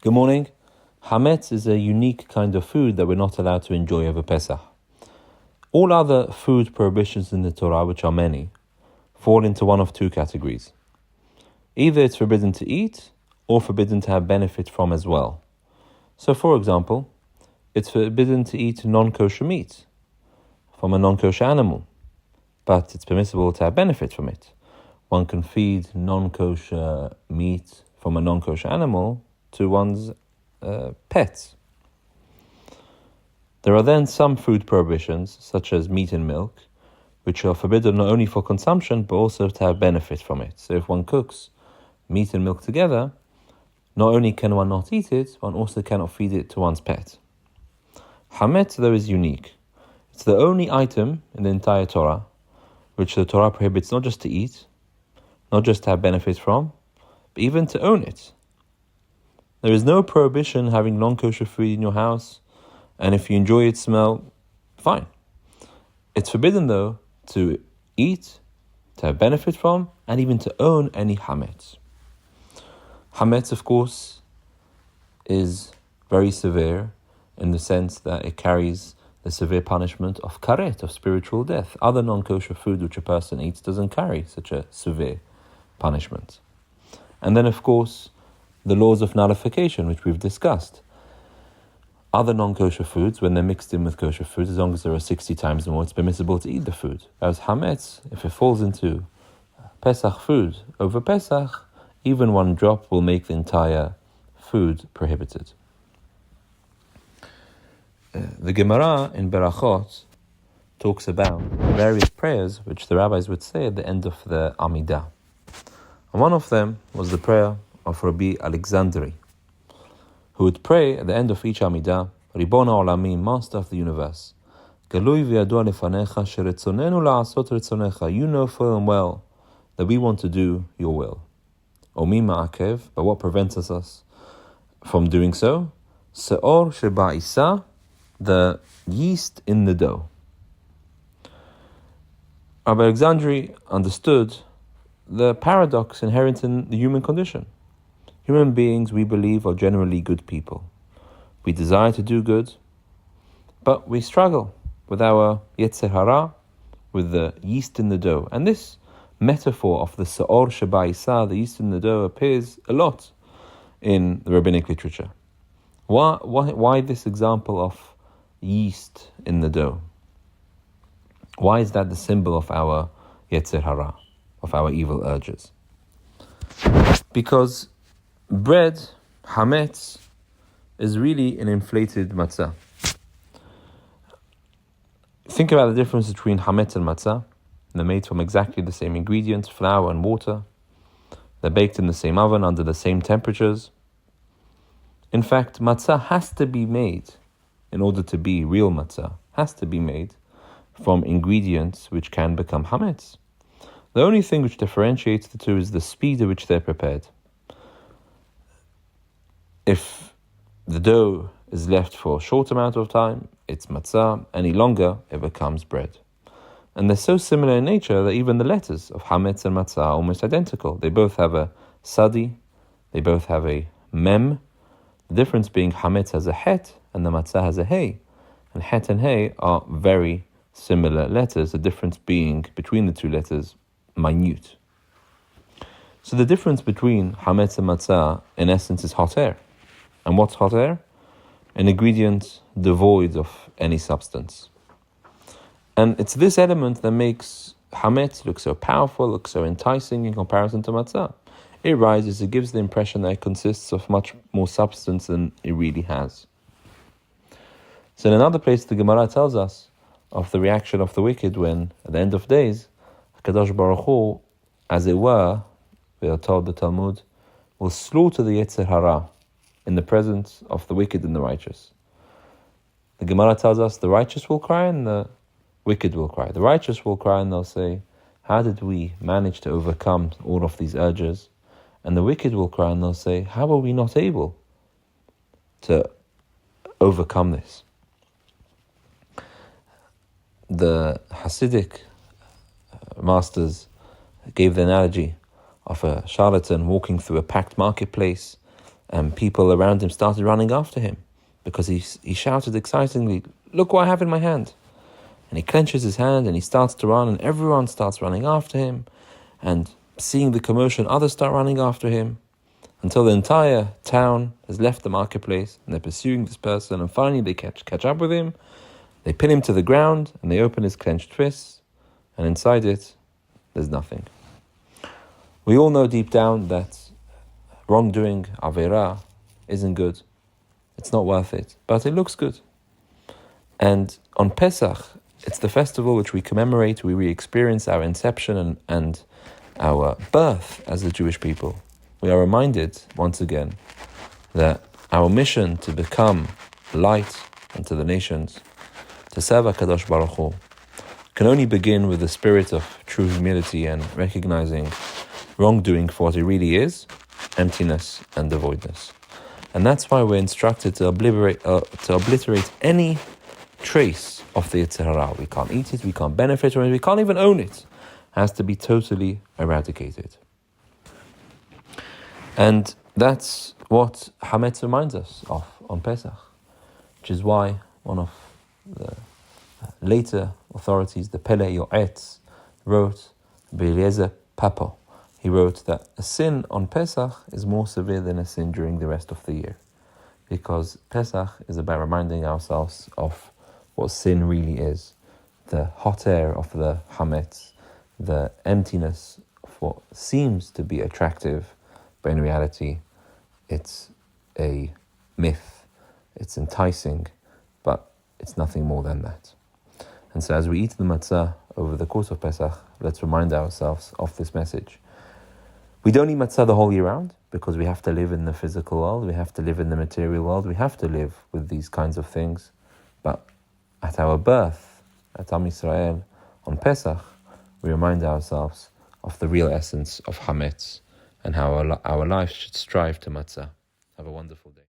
Good morning. Hametz is a unique kind of food that we're not allowed to enjoy over Pesach. All other food prohibitions in the Torah, which are many, fall into one of two categories. Either it's forbidden to eat or forbidden to have benefit from as well. So, for example, it's forbidden to eat non-kosher meat from a non-kosher animal, but it's permissible to have benefit from it. One can feed non-kosher meat from a non-kosher animal to one's pets. There are then some food prohibitions, such as meat and milk, which are forbidden not only for consumption, but also to have benefit from it. So if one cooks meat and milk together, not only can one not eat it, one also cannot feed it to one's pet. Hametz, though, is unique. It's the only item in the entire Torah which the Torah prohibits not just to eat, not just to have benefit from, but even to own it. There is no prohibition having non-kosher food in your house, and if you enjoy its smell, fine. It's forbidden, though, to eat, to have benefit from, and even to own any hametz. Hametz, of course, is very severe in the sense that it carries the severe punishment of karet, of spiritual death. Other non-kosher food which a person eats doesn't carry such a severe punishment. And then, of course, the laws of nullification, which we've discussed. Other non-kosher foods, when they're mixed in with kosher foods, as long as there are 60 times more, it's permissible to eat the food. As hametz, if it falls into Pesach food over Pesach, even one drop will make the entire food prohibited. The Gemara in Berachot talks about various prayers which the rabbis would say at the end of the Amidah. And one of them was the prayer of Rabbi Alexandri, who would pray at the end of each Amidah, Ribona Olami, Master of the Universe, Galui v'yadua lefanecha sheretzonenu la'asot retzonecha. You know full and well that we want to do your will. Omi ma'akev, but what prevents us from doing so? Se'or sheba'isa, the yeast in the dough. Rabbi Alexandri understood the paradox inherent in the human condition. Human beings, we believe, are generally good people. We desire to do good, but we struggle with our yetzer hara, with the yeast in the dough. And this metaphor of the se'or sheba'isa, the yeast in the dough, appears a lot in the rabbinic literature. Why this example of yeast in the dough? Why is that the symbol of our yetzer hara, of our evil urges? Because bread, hametz, is really an inflated matzah. Think about the difference between hametz and matzah. They're made from exactly the same ingredients, flour and water. They're baked in the same oven under the same temperatures. In fact, matzah has to be made, in order to be real matzah, has to be made from ingredients which can become hametz. The only thing which differentiates the two is the speed at which they're prepared. If the dough is left for a short amount of time, it's matzah. Any longer, it becomes bread. And they're so similar in nature that even the letters of hametz and matzah are almost identical. They both have a sadi, they both have a mem. The difference being hametz has a het and the matzah has a hey. And het and hey are very similar letters, the difference being between the two letters minute. So the difference between hametz and matzah, in essence, is hot air. And what's hot air? An ingredient devoid of any substance. And it's this element that makes hametz look so powerful, look so enticing in comparison to matzah. It rises, it gives the impression that it consists of much more substance than it really has. So in another place, the Gemara tells us of the reaction of the wicked when, at the end of days, HaKadosh Baruch Hu, as it were, we are told the Talmud, will slaughter the yetzer hara in the presence of the wicked and the righteous. The Gemara tells us the righteous will cry and the wicked will cry. The righteous will cry and they'll say, how did we manage to overcome all of these urges? And the wicked will cry and they'll say, how were we not able to overcome this? The Hasidic masters gave the analogy of a charlatan walking through a packed marketplace and people around him started running after him because he shouted excitingly, "Look what I have in my hand." And he clenches his hand and he starts to run, and everyone starts running after him. And seeing the commotion, others start running after him, until the entire town has left the marketplace and they're pursuing this person. And finally they catch up with him. They pin him to the ground and they open his clenched fists, and inside it, there's nothing. We all know deep down that wrongdoing, Aveira, isn't good. It's not worth it, but it looks good. And on Pesach, it's the festival which we commemorate, we re-experience our inception and our birth as the Jewish people. We are reminded, once again, that our mission to become light unto the nations, to serve HaKadosh Baruch Hu, can only begin with the spirit of true humility and recognizing wrongdoing for what it really is, emptiness and devoidness. And that's why we're instructed to obliterate any trace of the Yetzer Hara. We can't eat it, we can't benefit from it, we can't even own it. It has to be totally eradicated. And that's what Hametz reminds us of on Pesach, which is why one of the later authorities, the Pele Yoetz, wrote, Be'eliezer Papo, he wrote that a sin on Pesach is more severe than a sin during the rest of the year, because Pesach is about reminding ourselves of what sin really is, the hot air of the Hametz, the emptiness of what seems to be attractive, but in reality, it's a myth, it's enticing, but it's nothing more than that. And so as we eat the matzah over the course of Pesach, let's remind ourselves of this message. We don't eat matzah the whole year round, because we have to live in the physical world, we have to live in the material world, we have to live with these kinds of things. But at our birth, at Am Yisrael, on Pesach, we remind ourselves of the real essence of Hametz and how our life should strive to matzah. Have a wonderful day.